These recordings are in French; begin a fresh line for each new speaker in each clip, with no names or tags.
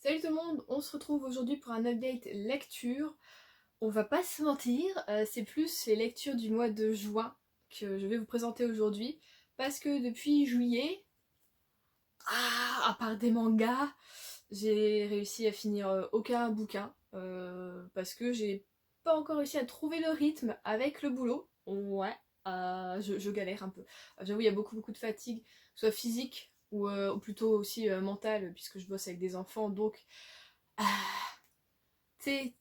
Salut tout le monde, on se retrouve aujourd'hui pour un update lecture. On va pas se mentir, c'est plus les lectures du mois de juin que je vais vous présenter aujourd'hui. Parce que depuis juillet, à part des mangas, j'ai réussi à finir aucun bouquin. Parce que j'ai pas encore réussi à trouver le rythme avec le boulot. Ouais, je galère un peu. J'avoue, il y a beaucoup de fatigue, soit physique ou plutôt aussi mentale, puisque je bosse avec des enfants, donc ah, tu sais,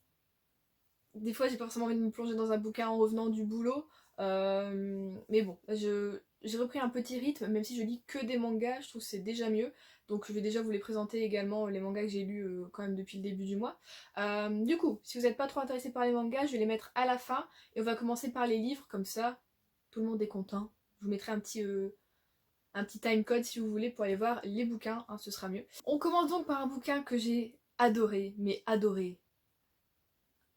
des fois j'ai pas forcément envie de me plonger dans un bouquin en revenant du boulot. Mais bon, j'ai repris un petit rythme, même si je lis que des mangas, je trouve que c'est déjà mieux. Donc je vais déjà vous les présenter également, les mangas que j'ai lus quand même depuis le début du mois. Du coup, si vous n'êtes pas trop intéressé par les mangas, je vais les mettre à la fin. Et on va commencer par les livres, comme ça tout le monde est content. Je vous mettrai un petit timecode si vous voulez pour aller voir les bouquins, hein, ce sera mieux. On commence donc par un bouquin que j'ai adoré, mais adoré,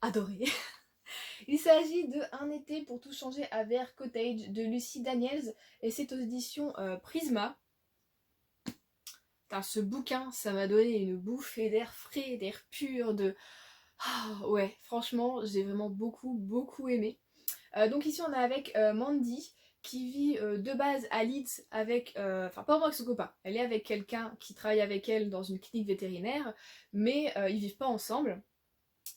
adoré. Il s'agit de Un été pour tout changer à Vert Cottage de Lucy Daniels et c'est aux éditions Prisma. Putain, ce bouquin, ça m'a donné une bouffée d'air frais, d'air pur, de... Ah, ouais, franchement, j'ai vraiment beaucoup aimé. Donc ici on est avec Mandy qui vit de base à Leeds avec... Enfin pas vraiment avec son copain, elle est avec quelqu'un qui travaille avec elle dans une clinique vétérinaire, mais ils vivent pas ensemble.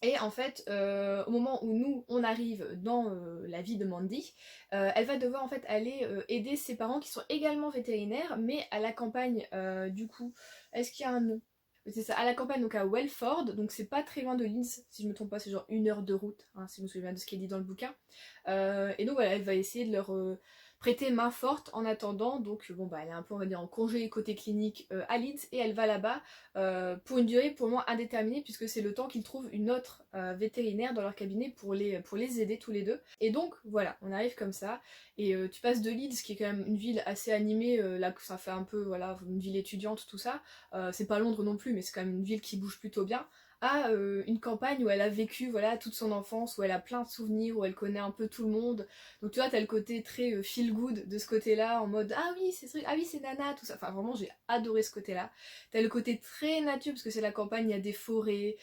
Et en fait, au moment où nous, on arrive dans la vie de Mandy, elle va devoir en fait aller aider ses parents qui sont également vétérinaires, mais à la campagne, du coup, est-ce qu'il y a un nom? C'est ça, à la campagne, donc à Welford, donc c'est pas très loin de Leeds, si je me trompe pas, c'est genre 1 heure de route, hein, si je me souviens bien de ce qui est dit dans le bouquin. Et donc voilà, elle va essayer de leur prêter main forte en attendant, donc bon bah elle est un peu on va dire en congé côté clinique à Leeds, et elle va là-bas pour une durée pour le moins indéterminée, puisque c'est le temps qu'ils trouvent une autre vétérinaire dans leur cabinet pour les aider tous les deux. Et donc voilà, on arrive comme ça, et tu passes de Leeds, qui est quand même une ville assez animée, là ça fait un peu, voilà, une ville étudiante, tout ça, c'est pas Londres non plus, mais c'est quand même une ville qui bouge plutôt bien, à une campagne où elle a vécu voilà toute son enfance, où elle a plein de souvenirs, où elle connaît un peu tout le monde. Donc tu vois, t'as le côté très feel good de ce côté-là, en mode ah oui c'est truc, ah oui c'est Nana, tout ça. Enfin vraiment j'ai adoré ce côté-là. T'as le côté très nature parce que c'est la campagne, il y a des forêts,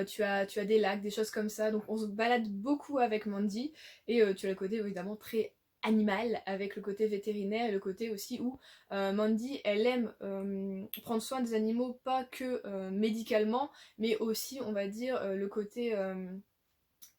tu as des lacs, des choses comme ça. Donc on se balade beaucoup avec Mandy et tu as le côté évidemment très animal avec le côté vétérinaire et le côté aussi où Mandy elle aime prendre soin des animaux pas que médicalement, mais aussi on va dire le côté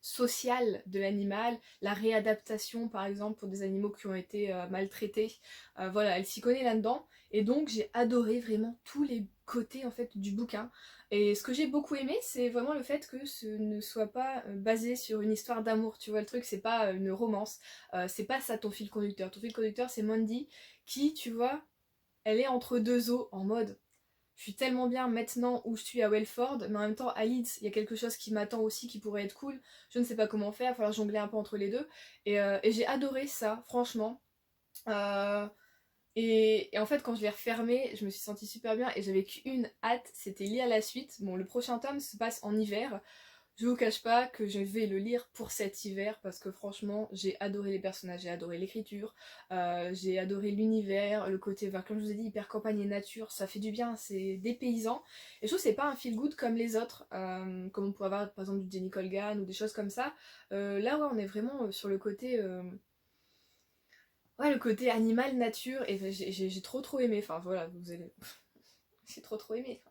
social de l'animal, la réadaptation par exemple pour des animaux qui ont été maltraités. Voilà, elle s'y connaît là-dedans et donc j'ai adoré vraiment tous les côtés en fait du bouquin. Et ce que j'ai beaucoup aimé, c'est vraiment le fait que ce ne soit pas basé sur une histoire d'amour. Tu vois, le truc, c'est pas une romance, c'est pas ça ton fil conducteur. Ton fil conducteur, c'est Mandy qui, tu vois, elle est entre deux eaux en mode je suis tellement bien maintenant où je suis à Welford, mais en même temps à Leeds, il y a quelque chose qui m'attend aussi qui pourrait être cool. Je ne sais pas comment faire, il va falloir jongler un peu entre les deux. Et j'ai adoré ça, franchement. Euh, et en fait, quand je l'ai refermé, je me suis sentie super bien et j'avais qu'une hâte, c'était lire la suite. Bon, le prochain tome se passe en hiver. Je vous cache pas que je vais le lire pour cet hiver parce que franchement j'ai adoré les personnages, j'ai adoré l'écriture, j'ai adoré l'univers, le côté, enfin, comme je vous ai dit, hyper campagne et nature, ça fait du bien, c'est dépaysant. Et je trouve que c'est pas un feel good comme les autres, comme on pourrait avoir par exemple du Jenny Colgan ou des choses comme ça. Là ouais on est vraiment sur le côté... Ouais, le côté animal, nature, et j'ai trop aimé, enfin voilà, vous allez... J'ai trop aimé.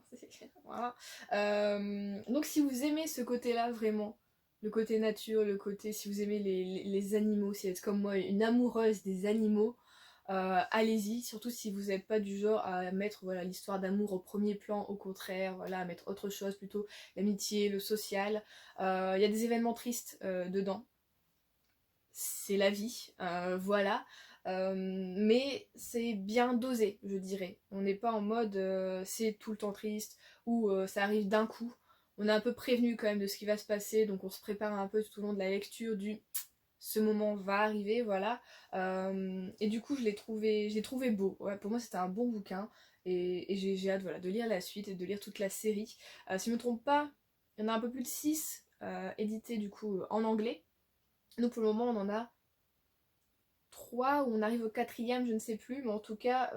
Voilà. Donc si vous aimez ce côté-là vraiment, le côté nature, le côté si vous aimez les animaux, si vous êtes comme moi une amoureuse des animaux, allez-y, surtout si vous n'êtes pas du genre à mettre voilà, l'histoire d'amour au premier plan, au contraire, voilà, à mettre autre chose plutôt, l'amitié, le social. Il y a des événements tristes dedans, c'est la vie, voilà. Mais c'est bien dosé, je dirais. On n'est pas en mode c'est tout le temps triste ou ça arrive d'un coup. On est un peu prévenu quand même de ce qui va se passer, donc on se prépare un peu tout au long de la lecture du ce moment va arriver, voilà. Et du coup, je l'ai trouvé beau. Ouais, pour moi, c'était un bon bouquin et j'ai hâte voilà, de lire la suite et de lire toute la série. Si je ne me trompe pas, il y en a un peu plus de 6 édités du coup en anglais. Nous, pour le moment, on en a 3 ou on arrive au quatrième, je ne sais plus, mais en tout cas,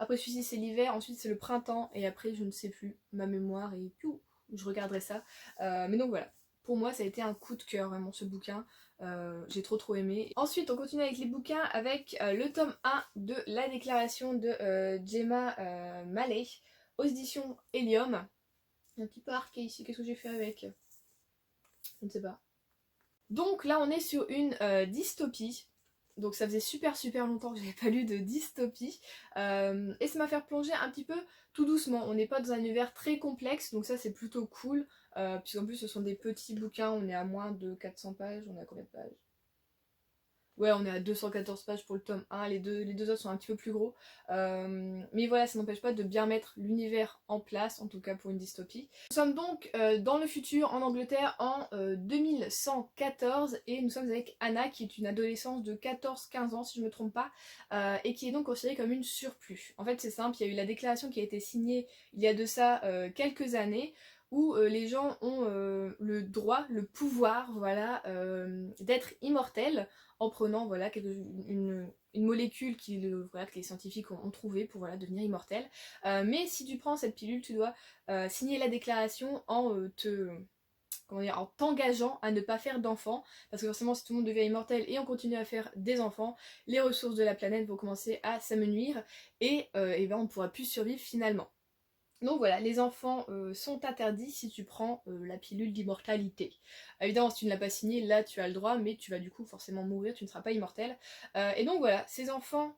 Après celui-ci c'est l'hiver, ensuite c'est le printemps, et après je ne sais plus, ma mémoire, et piou, je regarderai ça. Mais donc voilà, pour moi ça a été un coup de cœur vraiment ce bouquin. J'ai trop aimé. Ensuite on continue avec les bouquins avec le tome 1 de La Déclaration de Gemma Mallet aux éditions Helium. Un petit peu arqué ici, qu'est-ce que j'ai fait avec? Je ne sais pas. Donc là on est sur une dystopie. Donc ça faisait super longtemps que j'avais pas lu de dystopie. Et ça m'a fait plonger un petit peu tout doucement. On n'est pas dans un univers très complexe, donc ça c'est plutôt cool. Puisqu'en plus ce sont des petits bouquins, on est à moins de 400 pages. On est à combien de pages? Ouais, on est à 214 pages pour le tome 1, les deux autres sont un petit peu plus gros. Mais voilà, ça n'empêche pas de bien mettre l'univers en place, en tout cas pour une dystopie. Nous sommes donc dans le futur, en Angleterre, en 2114, et nous sommes avec Anna, qui est une adolescente de 14-15 ans, si je ne me trompe pas, et qui est donc considérée comme une surplus. En fait, c'est simple, il y a eu la déclaration qui a été signée il y a de ça quelques années, où les gens ont le droit, le pouvoir, voilà, d'être immortels, en prenant voilà, une molécule voilà, que les scientifiques ont trouvée pour voilà, devenir immortel. Mais si tu prends cette pilule, tu dois signer la déclaration en t'engageant à ne pas faire d'enfants, parce que forcément si tout le monde devient immortel et on continue à faire des enfants, les ressources de la planète vont commencer à s'amenuire et ben on ne pourra plus survivre finalement. Donc voilà, les enfants sont interdits si tu prends la pilule d'immortalité. Évidemment, si tu ne l'as pas signée, là tu as le droit, mais tu vas du coup forcément mourir, tu ne seras pas immortel. Et donc voilà, ces enfants,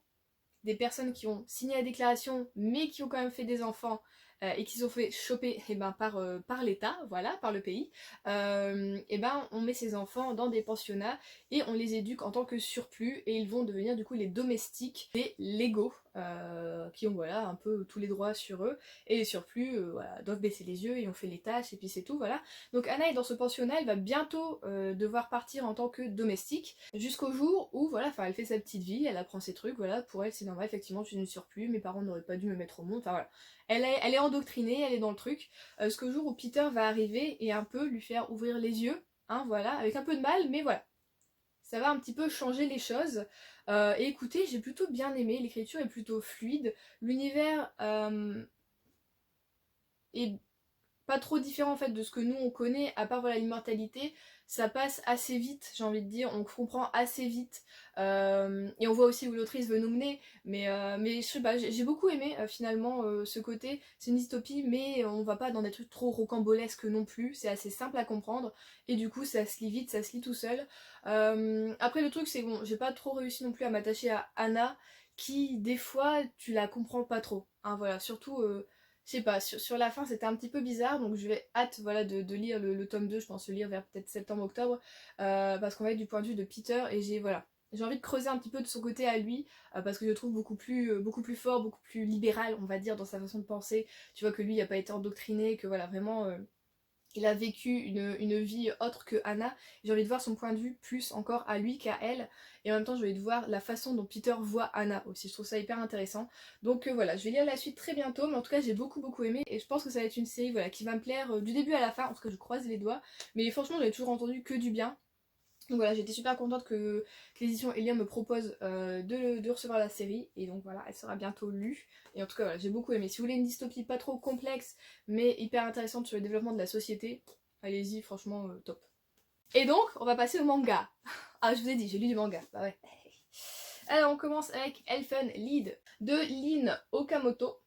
des personnes qui ont signé la déclaration, mais qui ont quand même fait des enfants, et qui se sont fait choper par l'État, voilà, par le pays, et ben on met ces enfants dans des pensionnats et on les éduque en tant que surplus, et ils vont devenir du coup les domestiques des légaux, qui ont voilà un peu tous les droits sur eux, et les surplus voilà, doivent baisser les yeux et on fait les tâches et puis c'est tout, voilà. Donc Anna est dans ce pensionnat, elle va bientôt devoir partir en tant que domestique, jusqu'au jour où voilà, elle fait sa petite vie, elle apprend ses trucs, voilà, pour elle c'est normal, effectivement je suis une surplus, mes parents n'auraient pas dû me mettre au monde, enfin voilà. Elle est endoctrinée, elle est dans le truc, jusqu'au jour où Peter va arriver et un peu lui faire ouvrir les yeux, hein, voilà, avec un peu de mal, mais voilà. Ça va un petit peu changer les choses. Et écoutez, j'ai plutôt bien aimé, l'écriture est plutôt fluide, l'univers est pas trop différent en fait de ce que nous on connaît, à part voilà l'immortalité, ça passe assez vite, j'ai envie de dire, on comprend assez vite, et on voit aussi où l'autrice veut nous mener, mais je sais pas, j'ai beaucoup aimé finalement ce côté, c'est une dystopie mais on va pas dans des trucs trop rocambolesques non plus, c'est assez simple à comprendre, et du coup ça se lit vite, ça se lit tout seul. Après le truc c'est bon, j'ai pas trop réussi non plus à m'attacher à Anna, qui des fois tu la comprends pas trop, hein, voilà, surtout je sais pas, sur la fin c'était un petit peu bizarre, donc je vais hâte voilà, de lire le tome 2, je pense le lire vers peut-être septembre-octobre, parce qu'on va être du point de vue de Peter, et j'ai envie de creuser un petit peu de son côté à lui, parce que je le trouve beaucoup plus fort, beaucoup plus libéral, on va dire, dans sa façon de penser. Tu vois que lui il a pas été endoctriné, que voilà, vraiment il a vécu une vie autre que Anna. J'ai envie de voir son point de vue plus encore à lui qu'à elle. Et en même temps, j'ai envie de voir la façon dont Peter voit Anna aussi. Je trouve ça hyper intéressant. Donc voilà, je vais lire la suite très bientôt. Mais en tout cas, j'ai beaucoup aimé. Et je pense que ça va être une série voilà, qui va me plaire du début à la fin. En tout cas, je croise les doigts. Mais franchement, j'avais toujours entendu que du bien. Donc voilà, j'étais super contente que l'édition Elia me propose de recevoir la série. Et donc voilà, elle sera bientôt lue. Et en tout cas, voilà, j'ai beaucoup aimé. Si vous voulez une dystopie pas trop complexe, mais hyper intéressante sur le développement de la société, allez-y, franchement, top. Et donc, on va passer au manga. Ah, je vous ai dit, j'ai lu du manga. Bah ouais. Alors, on commence avec Elfen Lied de Lin Okamoto.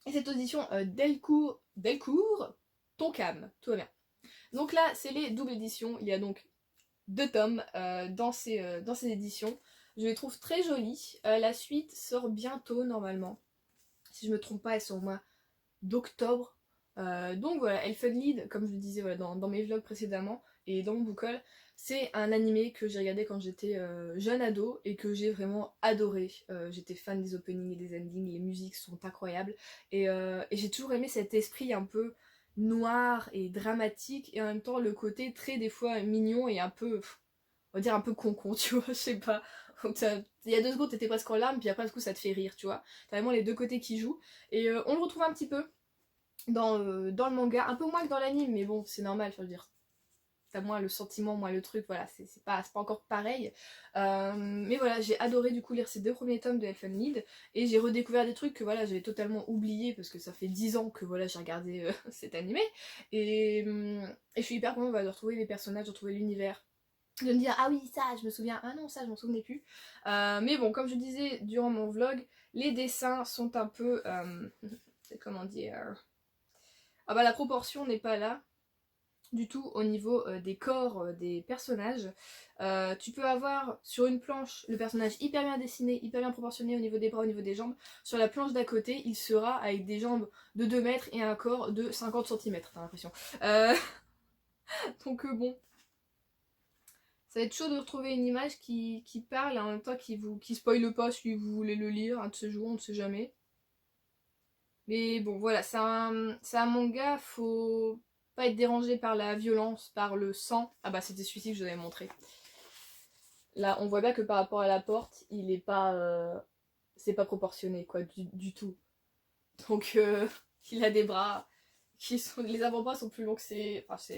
Et cette audition Delcourt Tonkam. Tout va bien. Donc là, c'est les doubles éditions. Il y a donc 2 tomes dans ces éditions. Je les trouve très jolies. La suite sort bientôt normalement. Si je me trompe pas, elles sont au mois d'octobre. Donc voilà, Elfen Lied, comme je le disais voilà, dans mes vlogs précédemment et dans mon book haul, c'est un animé que j'ai regardé quand j'étais jeune ado et que j'ai vraiment adoré. J'étais fan des openings et des endings, les musiques sont incroyables et j'ai toujours aimé cet esprit un peu noir et dramatique et en même temps le côté très des fois mignon et un peu, on va dire un peu con, tu vois, je sais pas. Donc il y a 2 secondes t'étais presque en larmes puis après du coup ça te fait rire, tu vois. T'as vraiment les deux côtés qui jouent et on le retrouve un petit peu dans le manga, un peu moins que dans l'anime, mais bon, c'est normal, je veux dire. t'as moins le sentiment, moins le truc, voilà, c'est pas encore pareil. Mais voilà, j'ai adoré du coup lire ces 2 premiers tomes de Elfenlied, et j'ai redécouvert des trucs que voilà, j'avais totalement oublié, parce que ça fait 10 ans que voilà, j'ai regardé cet animé, et je suis hyper contente voilà, de retrouver les personnages, de retrouver l'univers, de me dire ah oui ça je me souviens, ah non ça je m'en souvenais plus. Mais bon, comme je disais durant mon vlog, les dessins sont un peu comment dire, ah bah la proportion n'est pas là du tout au niveau des corps des personnages. Tu peux avoir sur une planche le personnage hyper bien dessiné, hyper bien proportionné au niveau des bras, au niveau des jambes. Sur la planche d'à côté, il sera avec des jambes de 2 mètres et un corps de 50 cm, t'as l'impression. Donc bon, ça va être chaud de retrouver une image qui parle et en même temps qui spoile pas si vous voulez le lire, un de ces jours, on ne sait jamais. Mais bon voilà, c'est un manga, faut pas être dérangé par la violence, par le sang. Ah bah c'était celui-ci que je vous avais montré. Là on voit bien que par rapport à la porte, il est pas... c'est pas proportionné quoi, du tout. Donc il a des bras qui sont... Les avant-bras sont plus longs que ses... Enfin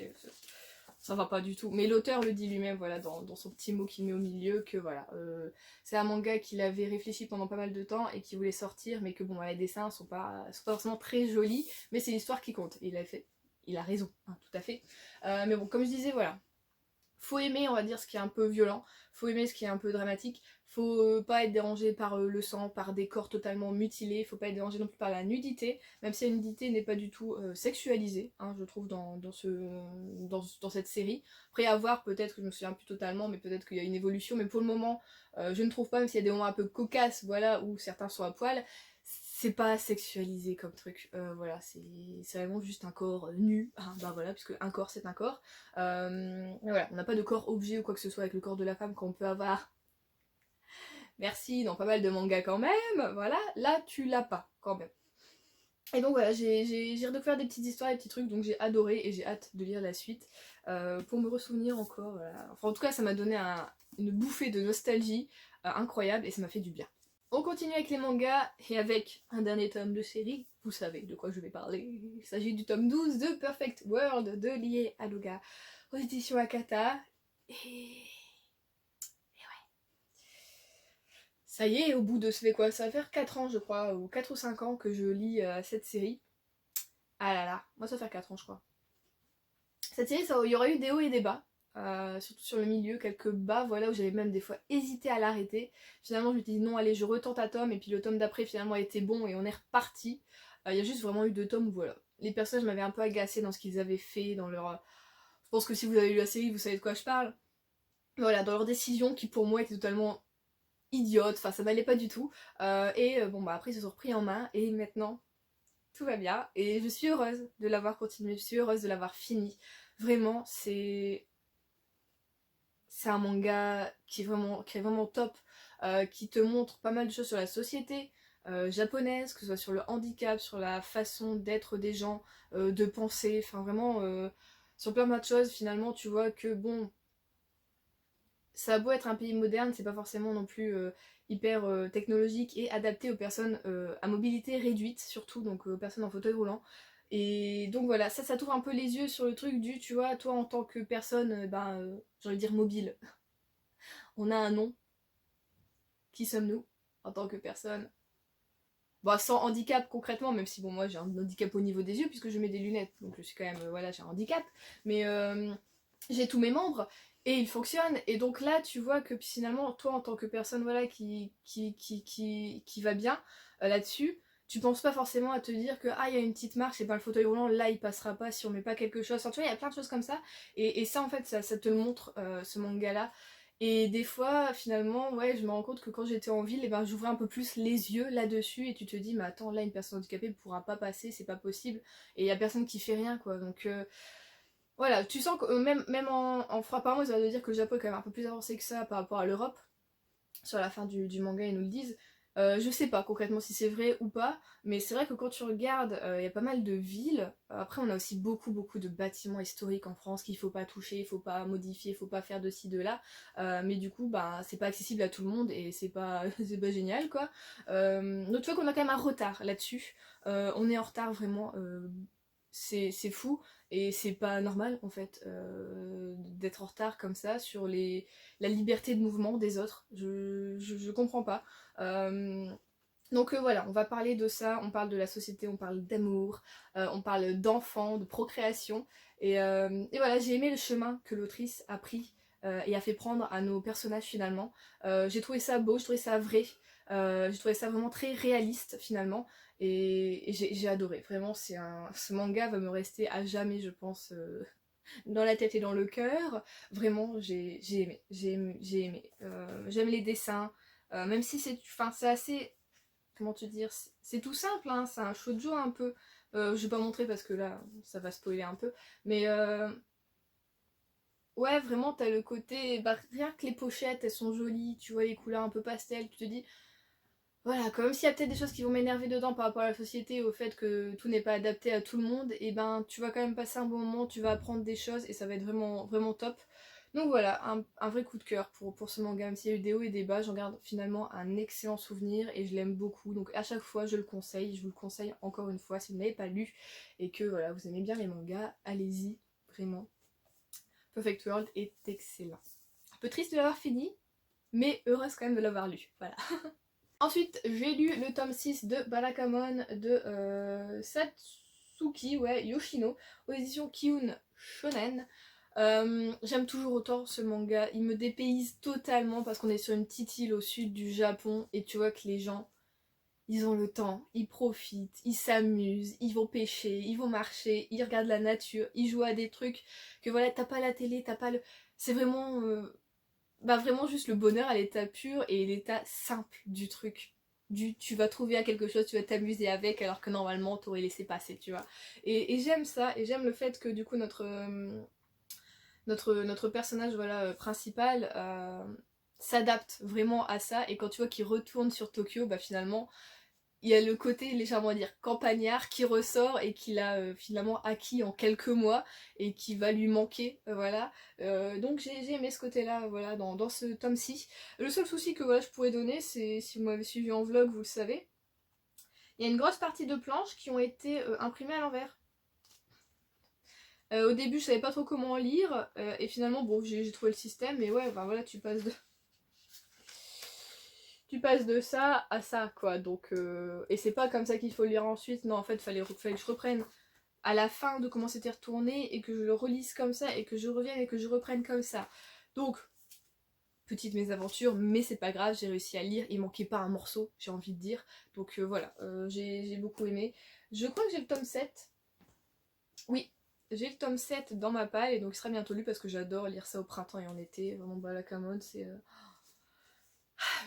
ça va pas du tout. Mais l'auteur le dit lui-même, voilà, dans son petit mot qu'il met au milieu, que voilà, c'est un manga qu'il avait réfléchi pendant pas mal de temps et qui voulait sortir, mais que bon, les dessins sont pas forcément très jolis, mais c'est l'histoire qui compte. Et il a raison, hein, tout à fait. Mais bon, comme je disais, voilà, faut aimer, on va dire, ce qui est un peu violent, faut aimer ce qui est un peu dramatique, faut pas être dérangé par le sang, par des corps totalement mutilés, faut pas être dérangé non plus par la nudité, même si la nudité n'est pas du tout sexualisée, hein, je trouve, dans cette série. Après à voir, peut-être que je me souviens plus totalement, mais peut-être qu'il y a une évolution, mais pour le moment, je ne trouve pas, même s'il y a des moments un peu cocasses, voilà, où certains sont à poil, c'est pas sexualisé comme truc, voilà, c'est vraiment juste un corps nu, hein, bah voilà, puisque un corps c'est un corps. Voilà, on n'a pas de corps objet ou quoi que ce soit avec le corps de la femme qu'on peut avoir, merci, dans pas mal de mangas quand même, voilà, là tu l'as pas quand même. Et donc voilà, j'ai redécouvert des petites histoires, des petits trucs, donc j'ai adoré et j'ai hâte de lire la suite pour me ressouvenir encore, voilà. Enfin en tout cas ça m'a donné une bouffée de nostalgie incroyable et ça m'a fait du bien. On continue avec les mangas et avec un dernier tome de série, vous savez de quoi je vais parler. Il s'agit du tome 12 de Perfect World de Lie Aluga aux éditions Akata. Et ouais. Ça y est, au bout de, ça fait quoi? Ça va faire 4 ans je crois, ou 4 ou 5 ans que je lis cette série. Ah là là, moi ça va faire 4 ans je crois. Cette série, il y aura eu des hauts et des bas. Surtout sur le milieu, quelques bas, voilà, où j'avais même des fois hésité à l'arrêter. Finalement, je me suis dit non, allez, je retente à tome, et puis le tome d'après finalement a été bon et on est reparti. Il y a juste vraiment eu 2 tomes où voilà. Les personnages m'avaient un peu agacé dans ce qu'ils avaient fait, dans leur. Je pense que si vous avez lu la série, vous savez de quoi je parle. Voilà, dans leurs décisions qui pour moi étaient totalement idiotes, enfin ça m'allait pas du tout. Bon, bah après ils se sont repris en main, et maintenant tout va bien, et je suis heureuse de l'avoir continué, je suis heureuse de l'avoir fini. Vraiment, c'est un manga qui est vraiment top, qui te montre pas mal de choses sur la société japonaise, que ce soit sur le handicap, sur la façon d'être des gens, de penser, enfin vraiment sur plein de choses. Finalement tu vois que bon, ça a beau être un pays moderne, c'est pas forcément non plus hyper technologique et adapté aux personnes à mobilité réduite, surtout donc aux personnes en fauteuil roulant. Et donc voilà, ça t'ouvre un peu les yeux sur le truc du, tu vois, toi en tant que personne, j'ai envie de dire mobile, on a un nom, qui sommes-nous en tant que personne? Bah, sans handicap concrètement, même si bon moi j'ai un handicap au niveau des yeux puisque je mets des lunettes, donc je suis quand même, voilà, j'ai un handicap, mais j'ai tous mes membres et ils fonctionnent, et donc là tu vois que finalement toi en tant que personne voilà qui va bien là-dessus, tu penses pas forcément à te dire que ah il y a une petite marche et ben le fauteuil roulant là il passera pas si on met pas quelque chose, enfin tu vois il y a plein de choses comme ça, et ça en fait ça te le montre ce manga là. Et des fois, finalement, ouais, je me rends compte que quand j'étais en ville, eh ben, j'ouvrais un peu plus les yeux là-dessus, et tu te dis, mais attends, là, une personne handicapée ne pourra pas passer, c'est pas possible, et il y a personne qui fait rien, quoi. Donc, voilà, tu sens que même en frappant, moi, ça veut dire que le Japon est quand même un peu plus avancé que ça par rapport à l'Europe. Sur la fin du manga, ils nous le disent. Je sais pas concrètement si c'est vrai ou pas, mais c'est vrai que quand tu regardes, il y a pas mal de villes. Après, on a aussi beaucoup de bâtiments historiques en France qu'il faut pas toucher, il faut pas modifier, il faut pas faire de ci, de là. Mais du coup, bah, c'est pas accessible à tout le monde et c'est pas, c'est pas génial quoi. Donc tu vois qu'on a quand même un retard là-dessus. On est en retard vraiment c'est fou et c'est pas normal en fait d'être en retard comme ça sur la liberté de mouvement des autres. Je comprends pas. Donc voilà, on va parler de ça, on parle de la société, on parle d'amour, on parle d'enfants, de procréation. Et voilà, j'ai aimé le chemin que l'autrice a pris et a fait prendre à nos personnages finalement. J'ai trouvé ça beau, j'ai trouvé ça vrai, j'ai trouvé ça vraiment très réaliste finalement. Et j'ai adoré, vraiment ce manga va me rester à jamais je pense dans la tête et dans le cœur. Vraiment j'ai aimé, j'ai aimé. J'aime les dessins, même si c'est assez comment te dire, c'est tout simple, hein, c'est un shoujo un peu. Je vais pas montrer parce que là, ça va spoiler un peu. Mais ouais, vraiment, t'as le côté. Bah, rien que les pochettes, elles sont jolies, tu vois les couleurs un peu pastel, tu te dis. Voilà, comme s'il y a peut-être des choses qui vont m'énerver dedans par rapport à la société, au fait que tout n'est pas adapté à tout le monde, et ben tu vas quand même passer un bon moment, tu vas apprendre des choses et ça va être vraiment, vraiment top. Donc voilà, un vrai coup de cœur pour ce manga, même s'il y a eu des hauts et des bas, j'en garde finalement un excellent souvenir et je l'aime beaucoup. Donc à chaque fois je le conseille, je vous le conseille encore une fois si vous n'avez pas lu et que voilà, vous aimez bien les mangas, allez-y, vraiment. Perfect World est excellent. Un peu triste de l'avoir fini, mais heureuse quand même de l'avoir lu, voilà. Ensuite, j'ai lu le tome 6 de Barakamon de Satsuki Yoshino, aux éditions Kiun Shonen. J'aime toujours autant ce manga, il me dépayse totalement parce qu'on est sur une petite île au sud du Japon et tu vois que les gens, ils ont le temps, ils profitent, ils s'amusent, ils vont pêcher, ils vont marcher, ils regardent la nature, ils jouent à des trucs que voilà, t'as pas la télé, t'as pas le... C'est vraiment... bah vraiment juste le bonheur à l'état pur et l'état simple du truc. Tu vas trouver à quelque chose, tu vas t'amuser avec alors que normalement t'aurais laissé passer, tu vois. Et j'aime ça, et j'aime le fait que du coup notre personnage voilà, principal s'adapte vraiment à ça et quand tu vois qu'il retourne sur Tokyo, bah finalement il y a le côté légèrement à dire campagnard qui ressort et qu'il a finalement acquis en quelques mois et qui va lui manquer, voilà. Donc j'ai aimé ce côté-là, voilà, dans ce tome-ci. Le seul souci que voilà, je pourrais donner, c'est, si vous m'avez suivi en vlog, vous le savez, il y a une grosse partie de planches qui ont été imprimées à l'envers. Au début, je savais pas trop comment lire, et finalement, bon, j'ai trouvé le système, et ouais, ben voilà, tu passes de ça à ça, quoi. Donc, et c'est pas comme ça qu'il faut le lire ensuite. Non, en fait, fallait que je reprenne à la fin de comment c'était retourné et que je le relise comme ça et que je revienne et que je reprenne comme ça. Donc, petite mésaventure, mais c'est pas grave, j'ai réussi à lire. Il manquait pas un morceau, j'ai envie de dire. Donc voilà, j'ai beaucoup aimé. Je crois que j'ai le tome 7. Oui, j'ai le tome 7 dans ma palle et donc il sera bientôt lu parce que j'adore lire ça au printemps et en été. Vraiment, bah, la commode, c'est.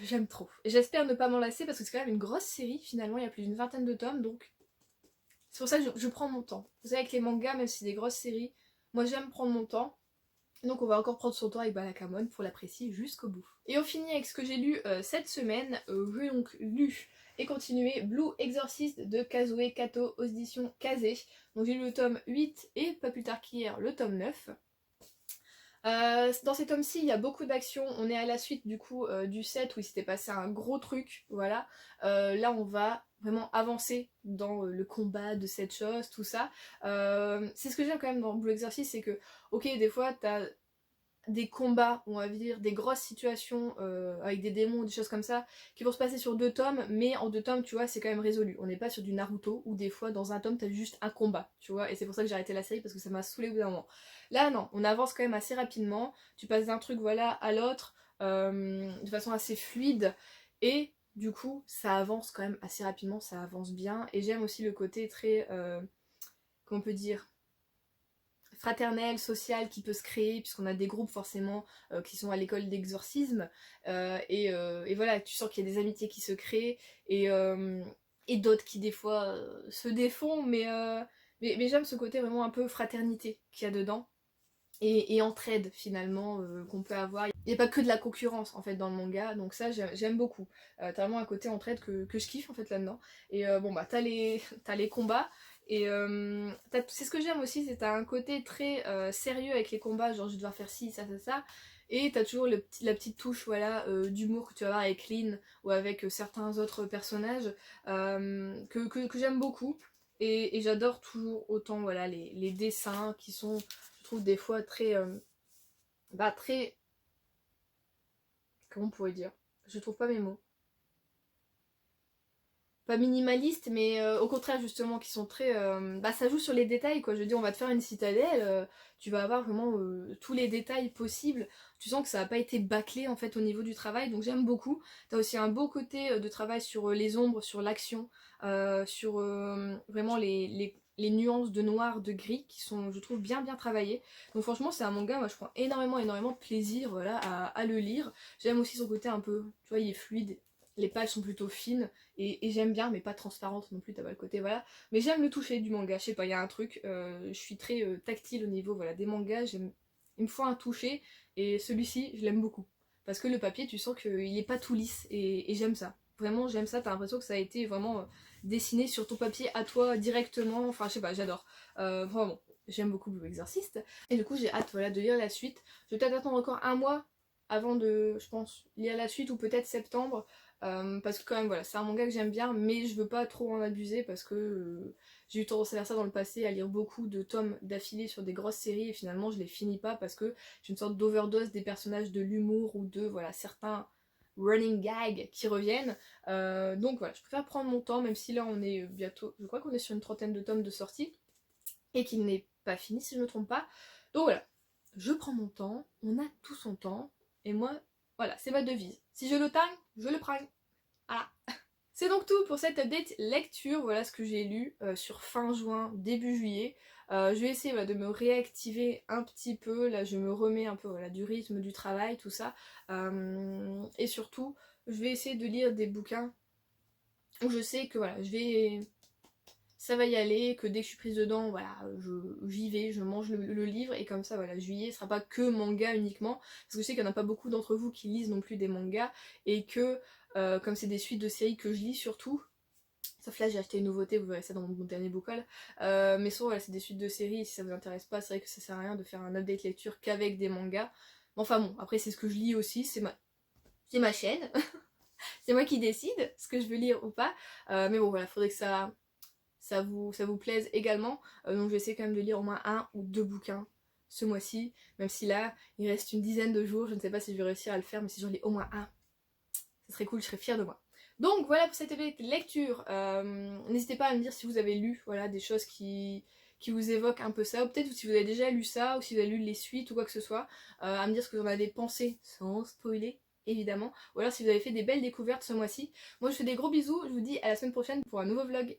J'aime trop. Et j'espère ne pas m'en lasser parce que c'est quand même une grosse série finalement, il y a plus d'une vingtaine de tomes donc c'est pour ça que je prends mon temps. Vous savez, avec les mangas, même si c'est des grosses séries, moi j'aime prendre mon temps. Donc on va encore prendre son temps avec Balakamon pour l'apprécier jusqu'au bout. Et on finit avec ce que j'ai lu cette semaine. J'ai donc lu et continué Blue Exorcist de Kazue Kato aux éditions Kazé. Donc j'ai lu le tome 8 et pas plus tard qu'hier le tome 9. Dans ces tomes-ci, il y a beaucoup d'action. On est à la suite du coup du 7 où il s'était passé un gros truc. Voilà. Là, on va vraiment avancer dans le combat de cette chose, tout ça. C'est ce que j'aime quand même dans Blue Exorcist, c'est que, ok, des fois, t'as des combats, on va dire, des grosses situations avec des démons, des choses comme ça, qui vont se passer sur 2 tomes, mais en 2 tomes, tu vois, c'est quand même résolu. On n'est pas sur du Naruto, où des fois, dans un tome, t'as juste un combat, tu vois, et c'est pour ça que j'ai arrêté la série, parce que ça m'a saoulé au bout d'un moment. Là, non, on avance quand même assez rapidement, tu passes d'un truc, voilà, à l'autre, de façon assez fluide, et du coup, ça avance quand même assez rapidement, ça avance bien, et j'aime aussi le côté très, comment on peut dire, fraternelle, sociale qui peut se créer, puisqu'on a des groupes forcément qui sont à l'école d'exorcisme, et voilà, tu sens qu'il y a des amitiés qui se créent, et d'autres qui des fois se défont, mais j'aime ce côté vraiment un peu fraternité qu'il y a dedans, et entraide finalement qu'on peut avoir. Il n'y a pas que de la concurrence en fait dans le manga, donc ça j'aime beaucoup. T'as vraiment un côté entraide que je kiffe en fait là-dedans. Et bon bah t'as les combats, et c'est ce que j'aime aussi, c'est t'as un côté très sérieux avec les combats, genre je vais devoir faire ci, ça. Et t'as toujours la petite touche voilà, d'humour que tu vas avoir avec Lynn ou avec certains autres personnages que j'aime beaucoup. Et j'adore toujours autant voilà, les dessins qui sont, je trouve des fois très... très... Comment on pourrait dire? Je trouve pas mes mots. Pas minimaliste, mais au contraire justement qui sont très... ça joue sur les détails quoi, je veux dire on va te faire une citadelle, tu vas avoir vraiment tous les détails possibles, tu sens que ça n'a pas été bâclé en fait au niveau du travail, donc j'aime beaucoup. T'as aussi un beau côté de travail sur les ombres, sur l'action, sur vraiment les nuances de noir, de gris qui sont je trouve bien bien travaillées. Donc franchement c'est un manga, moi je prends énormément de plaisir voilà, à le lire. J'aime aussi son côté un peu, tu vois il est fluide, les pages sont plutôt fines et j'aime bien mais pas transparente non plus, t'as pas le côté voilà, mais j'aime le toucher du manga, je sais pas, il y a un truc, je suis très tactile au niveau voilà, des mangas, il me faut un toucher et celui-ci je l'aime beaucoup parce que le papier tu sens qu'il est pas tout lisse et j'aime ça, vraiment j'aime ça, t'as l'impression que ça a été vraiment dessiné sur ton papier à toi directement, enfin je sais pas, j'adore, vraiment j'aime beaucoup Blue Exorcist et du coup j'ai hâte voilà, de lire la suite. Je vais peut-être attendre encore un mois avant de, je pense, lire la suite ou peut-être septembre. Parce que quand même voilà, c'est un manga que j'aime bien mais je veux pas trop en abuser parce que j'ai eu tendance à faire ça dans le passé, à lire beaucoup de tomes d'affilée sur des grosses séries et finalement je les finis pas parce que j'ai une sorte d'overdose des personnages, de l'humour ou de voilà certains running gags qui reviennent. Donc voilà, je préfère prendre mon temps même si là on est bientôt, je crois qu'on est sur une trentaine de tomes de sortie et qu'il n'est pas fini si je ne me trompe pas. Donc voilà, je prends mon temps, on a tout son temps et moi voilà, c'est ma devise. Si je le time, je le prends. Ah. C'est donc tout pour cette update lecture, voilà ce que j'ai lu sur fin juin, début juillet. Je vais essayer voilà, de me réactiver un petit peu, là je me remets un peu voilà, du rythme, du travail, tout ça. Et surtout, je vais essayer de lire des bouquins où je sais que voilà, ça va y aller, que dès que je suis prise dedans, voilà, j'y vais, je mange le livre et comme ça voilà, juillet, ce sera pas que manga uniquement, parce que je sais qu'il n'y en a pas beaucoup d'entre vous qui lisent non plus des mangas et que comme c'est des suites de séries que je lis surtout, sauf là j'ai acheté une nouveauté, vous verrez ça dans mon dernier book haul, mais souvent voilà, c'est des suites de séries, si ça vous intéresse pas, c'est vrai que ça sert à rien de faire un update lecture qu'avec des mangas. Enfin bon, après c'est ce que je lis aussi, c'est ma chaîne, c'est moi qui décide ce que je veux lire ou pas, mais bon voilà, faudrait que ça vous plaise également. Donc je vais essayer quand même de lire au moins un ou deux bouquins ce mois-ci, même si là il reste une dizaine de jours, je ne sais pas si je vais réussir à le faire, mais si j'en lis au moins un, ça serait cool, je serais fière de moi. Donc voilà pour cette lecture. N'hésitez pas à me dire si vous avez lu voilà, des choses qui vous évoquent un peu ça, ou peut-être si vous avez déjà lu ça, ou si vous avez lu les suites ou quoi que ce soit, à me dire ce que vous en avez pensé sans spoiler évidemment, ou alors si vous avez fait des belles découvertes ce mois-ci. Moi je vous fais des gros bisous, je vous dis à la semaine prochaine pour un nouveau vlog.